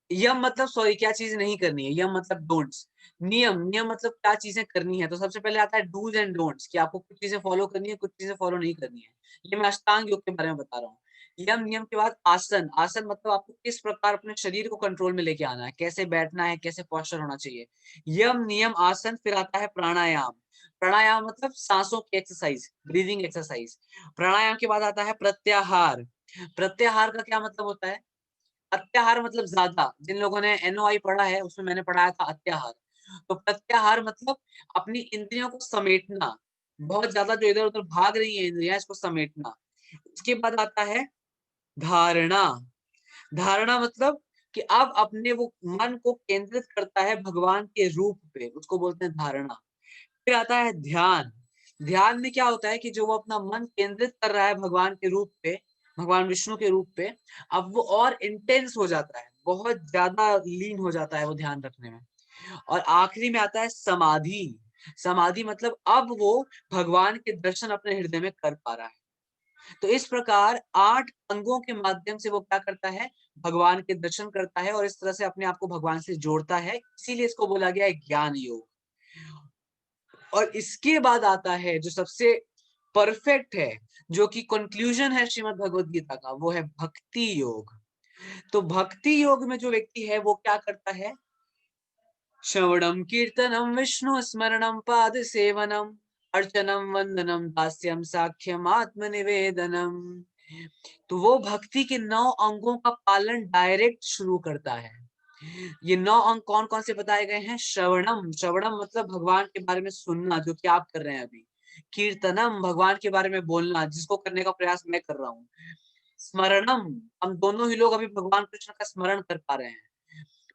यम मतलब सॉरी क्या चीजें नहीं करनी है, यम मतलब डोंट्स। नियम, नियम मतलब क्या चीजें करनी है। तो सबसे पहले आता है डूज एंड डोंट्स, कि आपको कुछ चीजें फॉलो करनी है, कुछ चीजें फॉलो नहीं करनी है। ये मैं अष्टांग योग के बारे में बता रहा हूँ। यम, नियम के बाद आसन। आसन मतलब आपको किस प्रकार अपने शरीर को कंट्रोल में लेके आना है, कैसे बैठना है, कैसे पोस्चर होना चाहिए। यम, नियम, आसन। फिर आता है प्राणायाम। प्राणायाम मतलब सांसों की एक्सरसाइज, ब्रीदिंग एक्सरसाइज। प्राणायाम के बाद आता है प्रत्याहार। प्रत्याहार का क्या मतलब होता है? अत्याहार मतलब ज्यादा, जिन लोगों ने एनओआई पढ़ा है उसमें मैंने पढ़ाया था अत्याहार। तो प्रत्याहार मतलब अपनी इंद्रियों को समेटना, बहुत ज्यादा जो इधर उधर भाग रही है इंद्रियां, इसको समेटना। उसके बाद आता है धारणा। धारणा मतलब कि अब अपने वो मन को केंद्रित करता है भगवान के रूप पे, उसको बोलते हैं धारणा। फिर आता है ध्यान। ध्यान में क्या होता है कि जो वो अपना मन केंद्रित कर रहा है भगवान के रूप पे, भगवान विष्णु के रूप पे, अब वो और इंटेंस हो जाता है, बहुत ज्यादा लीन हो जाता है वो ध्यान रखने में। और आखिरी में आता है समाधि। समाधि मतलब अब वो भगवान के दर्शन अपने हृदय में कर पा रहा है। तो इस प्रकार 8 अंगों के माध्यम से वो क्या करता है? भगवान के दर्शन करता है और इस तरह से अपने आप को भगवान से जोड़ता है। इसीलिए इसको बोला गया है ज्ञान योग। और इसके बाद आता है जो सबसे परफेक्ट है, जो कि कंक्लूजन है श्रीमद् भगवद गीता का, वो है भक्ति योग। तो भक्ति योग में जो व्यक्ति है वो क्या करता है? श्रवणम कीर्तनम विष्णु स्मरणम पाद सेवनम अर्चनम वंदनम दास्यम साख्यम आत्मनिवेदनम। तो वो भक्ति के 9 अंगों का पालन डायरेक्ट शुरू करता है। ये 9 अंग कौन कौन से बताए गए हैं? श्रवणम, श्रवणम मतलब भगवान के बारे में सुनना, जो कि आप कर रहे हैं अभी। कीर्तनम, भगवान के बारे में बोलना, जिसको करने का प्रयास मैं कर रहा हूँ। स्मरणम, हम दोनों ही लोग अभी भगवान कृष्ण का स्मरण कर पा रहे हैं।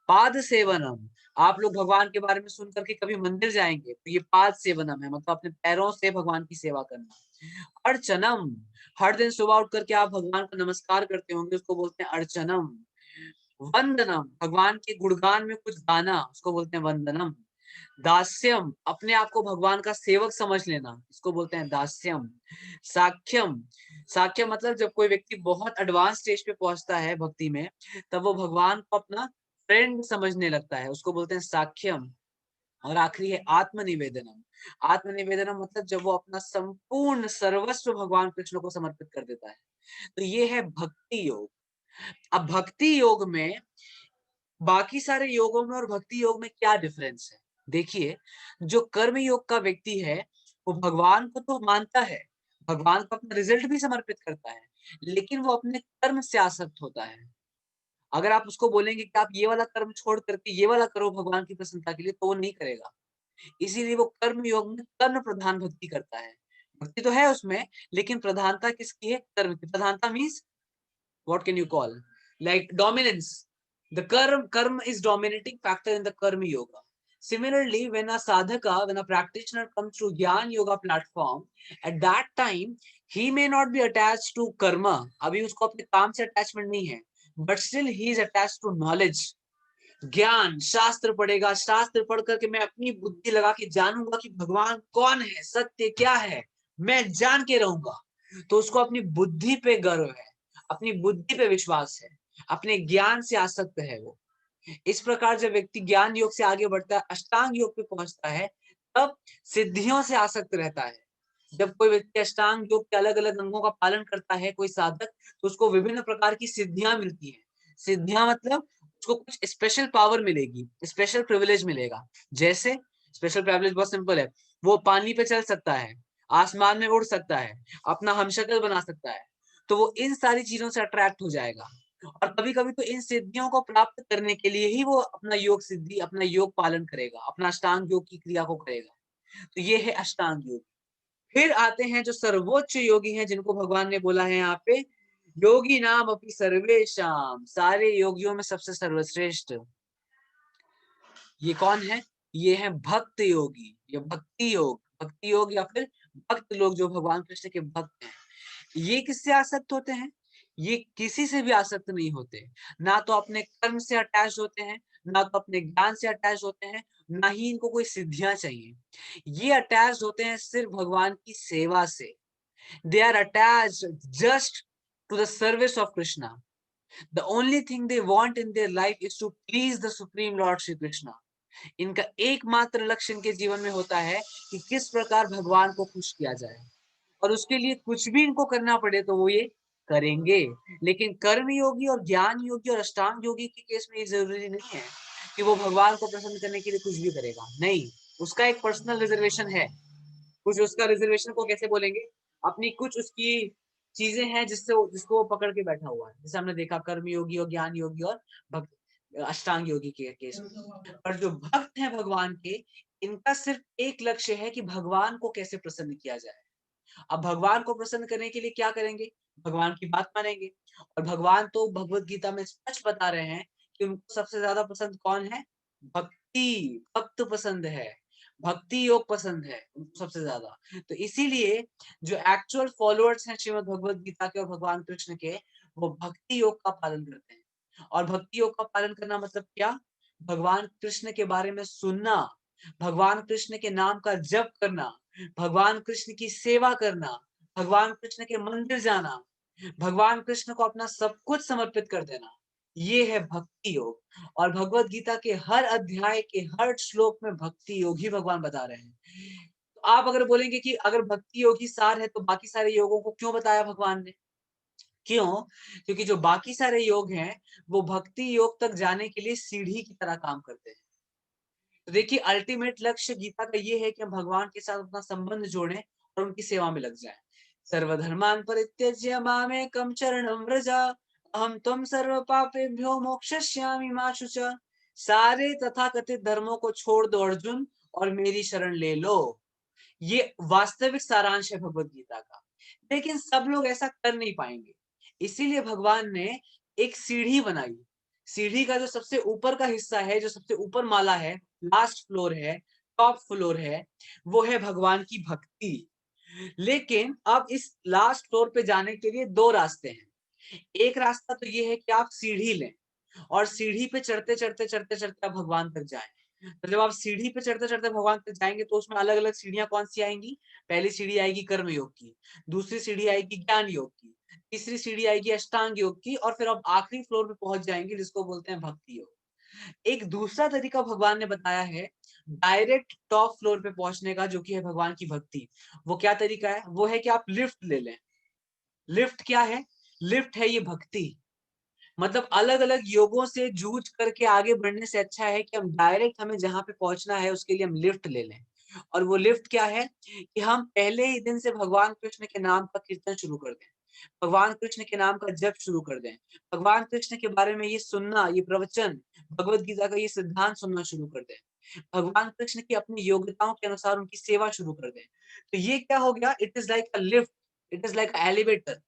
पाद सेवनम, आप लोग भगवान के बारे में सुन करके कभी मंदिर जाएंगे तो ये पाद सेवनम है, मतलब अपने पैरों से भगवान की सेवा करना। अर्चनम, हर दिन सुबह उठ करके आप भगवान को नमस्कार करते होंगे, उसको बोलते हैं अर्चनम। वंदनम, भगवान के गुणगान में कुछ गाना, उसको बोलते हैं वंदनम। दास्यम, अपने आप को भगवान का सेवक समझ लेना, इसको बोलते हैं दास्यम। साख्यम, साख्यम मतलब जब कोई व्यक्ति बहुत एडवांस स्टेज पे पहुंचता है भक्ति में, तब वो भगवान को अपना फ्रेंड समझने लगता है, उसको बोलते हैं साख्यम। और आखिरी है आत्मनिवेदनम। आत्मनिवेदनम मतलब जब वो अपना संपूर्ण सर्वस्व भगवान कृष्ण को समर्पित कर देता है। तो ये है भक्ति योग। अब भक्ति योग में, बाकी सारे योगों में और भक्ति योग में क्या डिफरेंस है? देखिए, जो कर्म योग का व्यक्ति है वो भगवान को तो मानता है, भगवान को अपना रिजल्ट भी समर्पित करता है, लेकिन वो अपने कर्म से आसक्त होता है। अगर आप उसको बोलेंगे कि आप ये वाला कर्म छोड़ करके ये वाला करो भगवान की प्रसन्नता के लिए, तो वो नहीं करेगा। इसीलिए वो कर्म योग में कर्म प्रधान भक्ति करता है। भक्ति तो है उसमें, लेकिन प्रधानता किसकी है? कर्म की। प्रधानता means what can you call, like dominance. The karma is dominating factor in the karma yoga. Similarly, when a sadhaka, when a practitioner comes through Gyan Yoga platform, at that time he may not be attached to karma, अभी उसको अपने काम से attachment नहीं है, but still he is attached to knowledge. ज्ञान, शास्त्र पढ़ेगा, शास्त्र पढ़ करके मैं अपनी बुद्धि लगा के जानूंगा कि भगवान कौन है, सत्य क्या है, मैं जान के रहूंगा। तो उसको अपनी बुद्धि पे गर्व है, अपनी बुद्धि पे विश्वास है, अपने ज्ञान से आसक्त है वो। इस प्रकार जब व्यक्ति ज्ञान योग से आगे बढ़ता है, अष्टांग योग पे पहुंचता है, तब सिद्धियों से आसक्त रहता है। जब कोई व्यक्ति अष्टांग योग के अलग अलग अंगों का पालन करता है, कोई साधक, तो उसको विभिन्न प्रकार की सिद्धियां मिलती हैं। सिद्धियां मतलब उसको कुछ स्पेशल पावर मिलेगी, स्पेशल प्रिविलेज मिलेगा। जैसे स्पेशल प्रिविलेज बहुत सिंपल है, वो पानी पे चल सकता है, आसमान में उड़ सकता है, अपना हमशक्ल बना सकता है। तो वो इन सारी चीजों से अट्रैक्ट हो जाएगा, और कभी कभी तो इन सिद्धियों को प्राप्त करने के लिए ही वो अपना योग सिद्धि, अपना योग पालन करेगा, अपना अष्टांग योग की क्रिया को करेगा। तो ये है अष्टांग योग। फिर आते हैं जो सर्वोच्च योगी हैं, जिनको भगवान ने बोला है यहाँ पे योगी नाम अपनी सर्वेशाम, सारे योगियों में सबसे सर्वश्रेष्ठ ये कौन है? ये है भक्त योगी, ये भक्ति योग या फिर भक्त लोग जो भगवान कृष्ण के भक्त हैं। ये किससे आसक्त होते हैं? ये किसी से भी आसक्त नहीं होते, ना तो अपने कर्म से अटैच होते हैं, ना तो अपने ज्ञान से अटैच होते हैं, ना ही इनको कोई सिद्धियां चाहिए। ये अटैच होते हैं सिर्फ भगवान की सेवा से। They are attached just to the service of Krishna. The only thing they want in their life is to please the Supreme Lord Shri Krishna. इनका एकमात्र लक्ष्य इनके जीवन में होता है कि किस प्रकार भगवान को खुश किया जाए, और उसके लिए कुछ भी इनको करना पड़े तो वो ये करेंगे। लेकिन कर्म योगी और ज्ञान योगी और अष्टांग योगी के केस में ये जरूरी नहीं है कि वो भगवान को प्रसन्न करने के लिए कुछ भी करेगा, नहीं, उसका एक पर्सनल रिजर्वेशन है। कुछ उसका रिजर्वेशन को कैसे बोलेंगे, अपनी कुछ उसकी चीजें हैं जिसको वो पकड़ के बैठा हुआ है, जैसे हमने देखा कर्म योगी और ज्ञान योगी और भक्त अष्टांग योगी के केस में। पर जो भक्त हैं भगवान के, इनका सिर्फ एक लक्ष्य है कि भगवान को कैसे प्रसन्न किया जाए। अब भगवान को प्रसन्न करने के लिए क्या करेंगे? भगवान की बात मानेंगे। और भगवान तो भगवत गीता में स्पष्ट बता रहे हैं कि उनको सबसे ज्यादा पसंद कौन है? भक्त पसंद है, भक्ति योग पसंद है उनको सबसे ज्यादा। तो इसीलिए जो एक्चुअल फॉलोअर्स हैं श्रीमद् भगवत गीता के और भगवान कृष्ण के, वो भक्ति योग का पालन करते हैं। और भक्ति योग का पालन करना मतलब क्या? भगवान कृष्ण के बारे में सुनना, भगवान कृष्ण के नाम का जप करना, भगवान कृष्ण की सेवा करना, भगवान कृष्ण के मंदिर जाना, भगवान कृष्ण को अपना सब कुछ समर्पित कर देना, ये है भक्ति योग। और भगवत गीता के हर अध्याय के हर श्लोक में भक्ति योग ही भगवान बता रहे हैं। तो आप अगर बोलेंगे कि अगर भक्ति योग ही सार है तो बाकी सारे योगों को क्यों बताया भगवान ने? क्यों? क्योंकि जो बाकी सारे योग हैं वो भक्ति योग तक जाने के लिए सीढ़ी की तरह काम करते हैं। तो देखिए, अल्टीमेट लक्ष्य गीता का ये है कि हम भगवान के साथ अपना संबंध जोड़ें और उनकी सेवा में लग जाएं। सर्वधर्मान् परित्यज्य मामेकं शरणं व्रज, अहं त्वं सर्व पापेभ्यो मोक्षयिष्यामि मा शुच। सारे तथाकथित धर्मों को छोड़ दो अर्जुन और मेरी शरण ले लो। ये वास्तविक सारांश है भगवत गीता का। लेकिन सब लोग ऐसा कर नहीं पाएंगे, इसीलिए भगवान ने एक सीढ़ी बनाई। सीढ़ी का जो सबसे ऊपर का हिस्सा है, जो सबसे ऊपर माला है, लास्ट फ्लोर है, टॉप फ्लोर है, वो है भगवान की भक्ति। लेकिन अब इस लास्ट फ्लोर पे जाने के लिए दो रास्ते हैं। एक रास्ता तो ये है कि आप सीढ़ी लें और सीढ़ी पे चढ़ते चढ़ते चढ़ते चढ़ते आप भगवान तक जाएं। तो जब आप सीढ़ी पे चढ़ते चढ़ते भगवान तक जाएंगे तो उसमें अलग अलग सीढ़ियां कौन सी आएंगी? पहली सीढ़ी आएगी कर्म योग की, दूसरी सीढ़ी आएगी ज्ञान योग की, तीसरी सीढ़ी आएगी अष्टांग योग की, और फिर आप आखिरी फ्लोर पे पहुंच जाएंगे जिसको बोलते हैं भक्ति योग। एक दूसरा तरीका भगवान ने बताया है डायरेक्ट टॉप फ्लोर पे पहुंचने का, जो कि है भगवान की भक्ति। वो क्या तरीका है? वो है कि आप लिफ्ट ले लें। लिफ्ट क्या है? लिफ्ट है ये भक्ति। मतलब अलग अलग योगों से जूझ करके आगे बढ़ने से अच्छा है कि हम डायरेक्ट, हमें जहां पे पहुंचना है उसके लिए हम लिफ्ट ले लें। और वो लिफ्ट क्या है? कि हम पहले ही दिन से भगवान कृष्ण के नाम का कीर्तन शुरू कर दें, भगवान कृष्ण के नाम का जप शुरू कर दें, भगवान कृष्ण के बारे में ये सुनना, ये प्रवचन, भगवत गीता का ये सिद्धांत सुनना शुरू कर दें, भगवान कृष्ण की अपनी योग्यताओं के अनुसार उनकी सेवा शुरू कर दें। तो ये क्या हो गया? It is like a lift, it is like a elevator.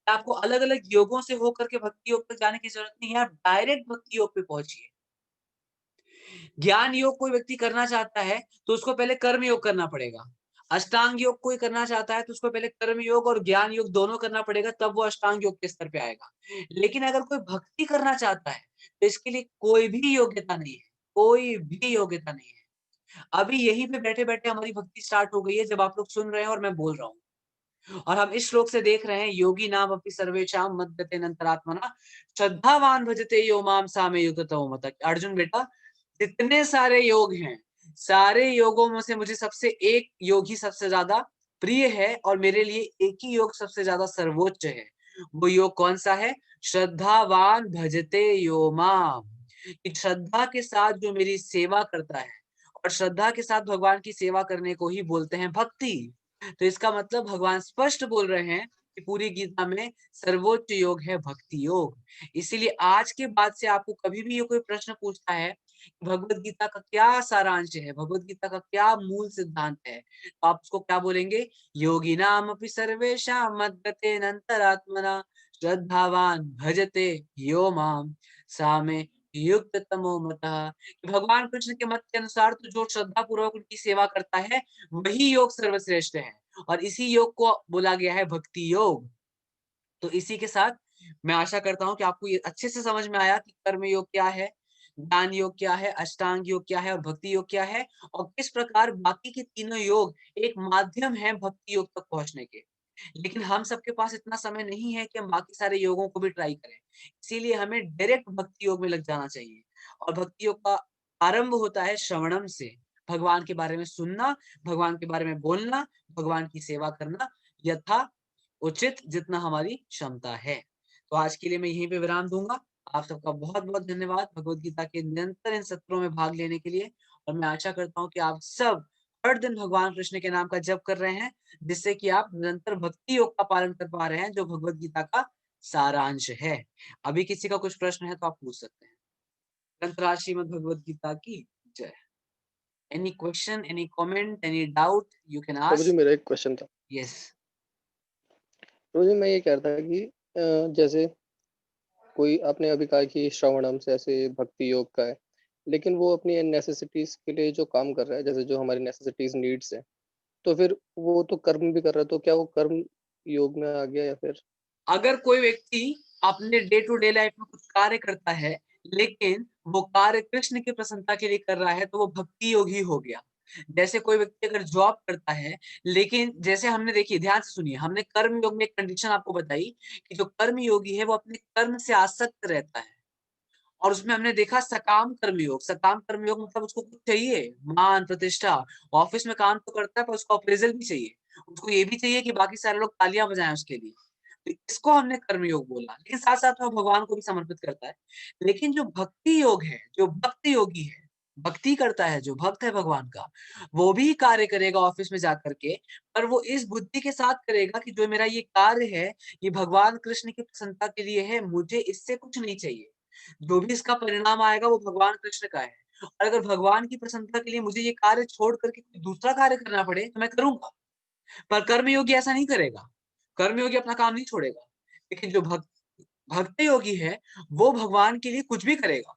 आपको अलग अलग योगों से होकर के भक्ति योग तक जाने की जरूरत नहीं है, आप डायरेक्ट भक्ति योग पे पहुंचिए। ज्ञान योग कोई व्यक्ति करना चाहता है तो उसको पहले कर्म योग करना पड़ेगा। अष्टांग योग कोई करना चाहता है तो उसको पहले कर्म योग और ज्ञान योग दोनों करना पड़ेगा, तब वो अष्टांग योग के स्तर पे आएगा। लेकिन अगर कोई भक्ति करना चाहता है तो इसके लिए कोई भी योग्यता नहीं है, कोई भी योग्यता नहीं है। अभी यहीं पे बैठे बैठे हमारी भक्ति स्टार्ट हो गई है, जब आप लोग सुन रहे हैं और मैं बोल रहा हूँ। और हम इस श्लोक से देख रहे हैं, योगी नाम अपि सर्वेषां मद्गते नंतरात्मना श्रद्धावान भजते यो माम सामे युगतो मत। अर्जुन बेटा, जितने सारे योग हैं, सारे योगों में से मुझे सबसे एक योग ही सबसे ज्यादा प्रिय है और मेरे लिए एक ही योग सबसे ज्यादा सर्वोच्च है। वो योग कौन सा है? श्रद्धावान भजते यो माम। कि श्रद्धा के साथ जो मेरी सेवा करता है, और श्रद्धा के साथ भगवान की सेवा करने को ही बोलते हैं भक्ति। तो इसका मतलब भगवान स्पष्ट बोल रहे हैं कि पूरी गीता में सर्वोच्च योग है भक्ति योग। इसीलिए आज के बाद से आपको कभी भी ये कोई प्रश्न पूछता है भगवत गीता का क्या सारांश है, भगवत गीता का क्या मूल सिद्धांत है, तो आप उसको क्या बोलेंगे? योगिनाम अपि सर्वेषां मद्गतेन अंतरात्मना श्रद्धावान भजते यो माम सामे युक्त तमो मतः। भगवान कृष्ण के मत के अनुसार तो जो श्रद्धा पूर्वक उनकी सेवा करता है वही योग सर्वश्रेष्ठ है, और इसी योग को बोला गया है भक्ति योग। तो इसी के साथ मैं आशा करता हूँ कि आपको ये अच्छे से समझ में आया कि कर्म योग क्या है, ज्ञान योग क्या है, अष्टांग योग क्या है और भक्ति योग क्या है, और किस प्रकार बाकी के तीनों योग एक माध्यम है भक्ति योग तक पहुंचने के। लेकिन हम सबके पास इतना समय नहीं है कि हम बाकी सारे योगों को भी ट्राई करें, इसीलिए हमें डायरेक्ट भक्ति योग में लग जाना चाहिए। और भक्ति योग का आरंभ होता है श्रवणम से, भगवान के बारे में सुनना, भगवान के बारे में बोलना, भगवान की सेवा करना यथा उचित जितना हमारी क्षमता है। तो आज के लिए मैं यहीं पे विराम दूंगा। आप सबका बहुत बहुत धन्यवाद भगवत गीता के निरंतर इन सत्रों में भाग लेने के लिए, और मैं आशा करता हूँ कि आप सब हर दिन भगवान कृष्ण के नाम का जप कर रहे हैं, जिससे कि आप निरंतर भक्ति योग का पालन कर पा रहे हैं, जो भगवत गीता का सारांश है। अभी किसी का कुछ प्रश्न है तो आप पूछ सकते हैं। ग्रंथराज श्रीमद् भगवत गीता की जय। Any question, any comment, any doubt you can प्रभु जी आस्क। मेरा एक क्वेश्चन था। यस। प्रभु जी मैं ये कह रहा था कि जैसे कोई आपने अभी कहा कि श्रवणम से ऐसे भक्ति योग का है, लेकिन वो अपनी नेसेसिटीज के लिए जो काम कर रहा है, जैसे जो हमारी नेसेसिटीज नीड्स है, तो फिर वो तो कर्म भी कर रहा है, तो क्या वो कर्म योग में आ गया या फिर? अगर कोई व्यक्ति अपने डे टू डे लाइफ में कुछ कार्य करता है, लेकिन वो कार्य कृष्ण की प्रसन्नता के लिए कर रहा है, तो वो भक्ति योग ही हो गया। जैसे कोई व्यक्ति अगर जॉब करता है, लेकिन जैसे हमने देखिए, ध्यान से सुनिए, हमने कर्म योग में एक कंडीशन आपको बताई कि जो कर्म योगी है वो अपने कर्म से आसक्त रहता है, और उसमें हमने देखा सकाम कर्मयोग। सकाम कर्मयोग मतलब उसको कुछ चाहिए, मान प्रतिष्ठा, ऑफिस में काम तो करता है पर उसको अप्रेजल भी चाहिए, उसको ये भी चाहिए कि बाकी सारे लोग तालियां बजाएं उसके लिए। तो इसको हमने कर्मयोग बोला, लेकिन साथ साथ में भगवान को भी समर्पित करता है। लेकिन जो भक्ति योग है, जो भक्त योगी है, भक्ति करता है, जो भक्त है भगवान का, वो भी कार्य करेगा ऑफिस में जाकर के, पर वो इस बुद्धि के साथ करेगा कि जो मेरा ये कार्य है, ये भगवान कृष्ण की प्रसन्नता के लिए है, मुझे इससे कुछ नहीं चाहिए, जो भी इसका परिणाम आएगा वो भगवान कृष्ण का है। और अगर भगवान की प्रसन्नता के लिए मुझे ये कार्य छोड़ करके कोई दूसरा कार्य करना पड़े तो मैं करूंगा, पर कर्मयोगी ऐसा नहीं करेगा। कर्मयोगी अपना काम नहीं छोड़ेगा, लेकिन जो भक्त योगी है वो भगवान के लिए कुछ भी करेगा।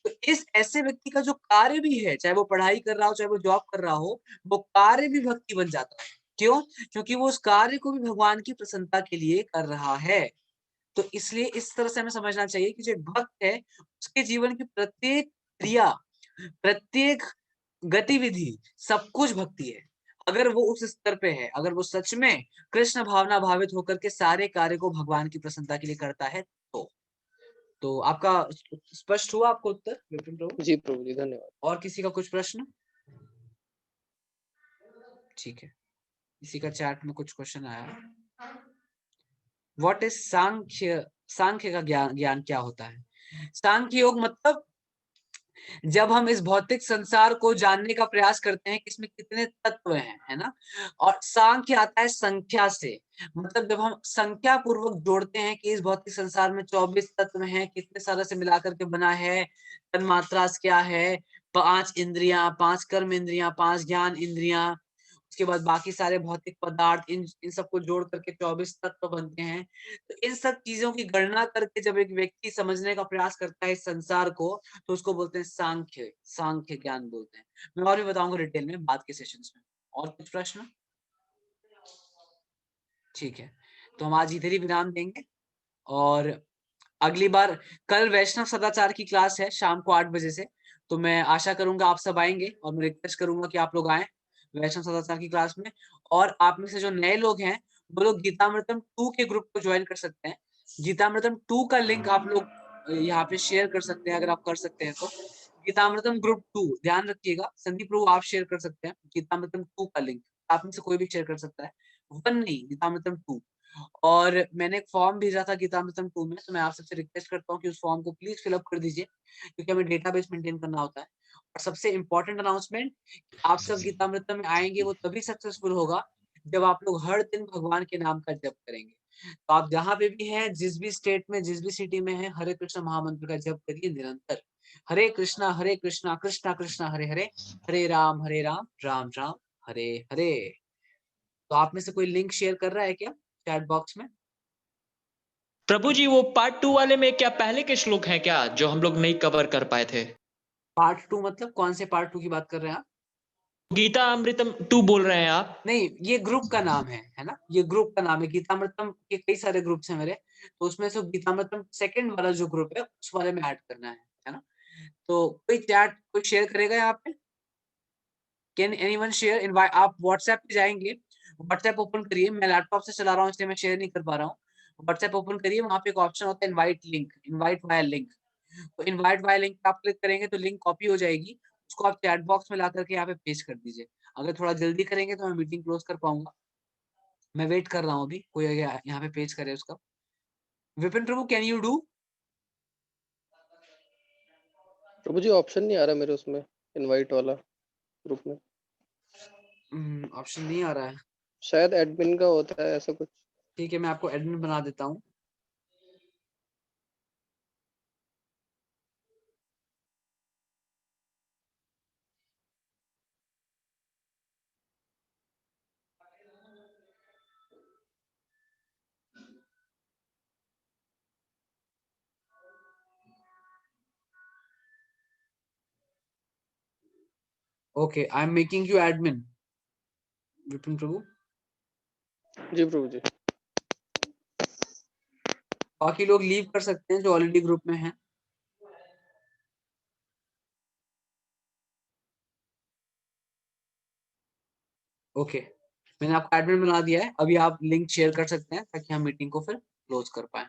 तो इस ऐसे व्यक्ति का जो कार्य भी है, चाहे वो पढ़ाई कर रहा हो, चाहे वो जॉब कर रहा हो, वो कार्य भी भक्ति बन जाता है। क्यों? क्योंकि वो उस कार्य को भी भगवान की प्रसन्नता के लिए कर रहा है। तो इसलिए इस तरह से हमें समझना चाहिए कि जो एक भक्त है उसके जीवन की प्रत्येक क्रिया, प्रत्येक गतिविधि, सब कुछ भक्ति है। अगर वो उस स्तर पे है, अगर वो सच में कृष्ण भावना भावित होकर के सारे कार्य को भगवान की प्रसन्नता के लिए करता है, तो आपका स्पष्ट हुआ आपको उत्तर विपिन प्रभु? जी प्रभु जी धन्यवाद। और किसी का कुछ प्रश्न? ठीक है, किसी का चैट में कुछ क्वेश्चन आया। व्हाट इज सांख्य? सांख्य का ज्ञान क्या होता है? सांख्य योग मतलब जब हम इस भौतिक संसार को जानने का प्रयास करते हैं कि इसमें कितने तत्व हैं, है ना, और सांख्य आता है संख्या से, मतलब जब हम संख्या पूर्वक जोड़ते हैं कि इस भौतिक संसार में 24 तत्व हैं, कितने सारे से मिलाकर के बना है, तन्मात्रा क्या है, 5 इंद्रियां, 5 कर्म इंद्रियां, 5 ज्ञान इंद्रियां, उसके बाद बाकी सारे भौतिक पदार्थ, इन सबको जोड़ करके 24 तत्व बनते हैं। तो इन सब चीजों की गणना करके जब एक व्यक्ति समझने का प्रयास करता है इस संसार को, तो उसको बोलते हैं सांख्य, सांख्य ज्ञान बोलते हैं। मैं और भी बताऊंगा डिटेल में बाद के सेशंस में। और कुछ प्रश्न? ठीक है, तो हम आज इधर ही विराम देंगे, और अगली बार कल वैष्णव सदाचार की क्लास है शाम को 8 बजे से, तो मैं आशा करूंगा आप सब आएंगे, और मैं रिक्वेस्ट करूंगा कि आप लोग आए वैष्णव सदाचार की क्लास में। और आप में से जो नए लोग हैं वो लोग गीतामृतम 2 के ग्रुप को ज्वाइन कर सकते हैं। गीतामृतम 2 का लिंक आप लोग यहाँ पे शेयर कर सकते हैं, अगर आप कर सकते हैं तो। गीतामृतम ग्रुप 2, ध्यान रखिएगा, संदीप प्रभु आप शेयर कर सकते हैं गीतामृतम 2 का लिंक, आप में से कोई भी शेयर कर सकता है, 1 नहीं, गीतामृतम 2। और मैंने एक फॉर्म भेजा था गीतामृतम 2 में, तो मैं आप सबसे रिक्वेस्ट करता हूँ कि उस फॉर्म को प्लीज फिलअप कर दीजिए, क्योंकि हमें डेटाबेस मेंटेन करना होता है। और सबसे इंपॉर्टेंट अनाउंसमेंट, आप सब गीतामृतम में आएंगे वो तभी सक्सेसफुल होगा जब आप लोग हर दिन भगवान के नाम का जप करेंगे। तो आप जहां पे भी हैं, जिस भी स्टेट में, जिस भी सिटी में हैं, हरे कृष्ण महामंत्र का जप करिए निरंतर। हरे कृष्णा कृष्णा कृष्णा हरे हरे, हरे राम राम राम हरे हरे। तो आप में से कोई लिंक शेयर कर रहा है क्या चैट बॉक्स में? प्रभु जी वो पार्ट 2 वाले में क्या पहले के श्लोक हैं क्या जो हम लोग नहीं कवर कर पाए थे? पार्ट 2 मतलब कौन से पार्ट 2 की बात कर रहे हैं आप? गीता अमृतम 2 बोल रहे हैं आप? नहीं, ये ग्रुप का नाम है ना? ये ग्रुप का नाम है। गीतामृतम के कई सारे ग्रुप्स हैं मेरे, तो उसमें से गीतामृतम सेकंड वाला जो ग्रुप है उस वाले में ऐड करना है ना? तो कोई शेयर करेगा यहाँ पे? Can anyone share? इनवाइट आप व्हाट्सएप पे जाएंगे, व्हाट्सएप ओपन करिए। मैं लैपटॉप से चला रहा हूँ इसलिए मैं शेयर नहीं कर पा रहा हूँ। व्हाट्सएप ओपन करिए, वहां पे एक ऑप्शन होता है invite link, invite via link. तो इनवाइट वाया लिंक पे आप क्लिक करेंगे तो लिंक कॉपी हो जाएगी, उसको आप चैट बॉक्स में ला करके यहाँ पे पेस्ट कर दीजिए। अगर थोड़ा जल्दी करेंगे तो मैं मीटिंग क्लोज कर पाऊंगा। मैं वेट कर रहा हूँ अभी, कोई अगर यहाँ पे पेस्ट करे उसका। विपिन प्रभु, कैन यू डू? प्रभु जी ऑप्शन नहीं आ रहा मेरे उसमें, इनवाइट वाला ग्रुप में। ऑप्शन नहीं आ रहा है। शायद एडमिन का होता है ऐसा कुछ। ठीक है, मैं आपको एडमिन बना देता हूँ। Okay, I am making you admin. Vipin प्रभु, जी प्रभु जी। बाकी लोग लीव कर सकते हैं जो ऑलरेडी ग्रुप में हैं। ओके, मैंने आपको एडमिन बना दिया है। अभी आप लिंक शेयर कर सकते हैं ताकि हम मीटिंग को फिर क्लोज कर पाए।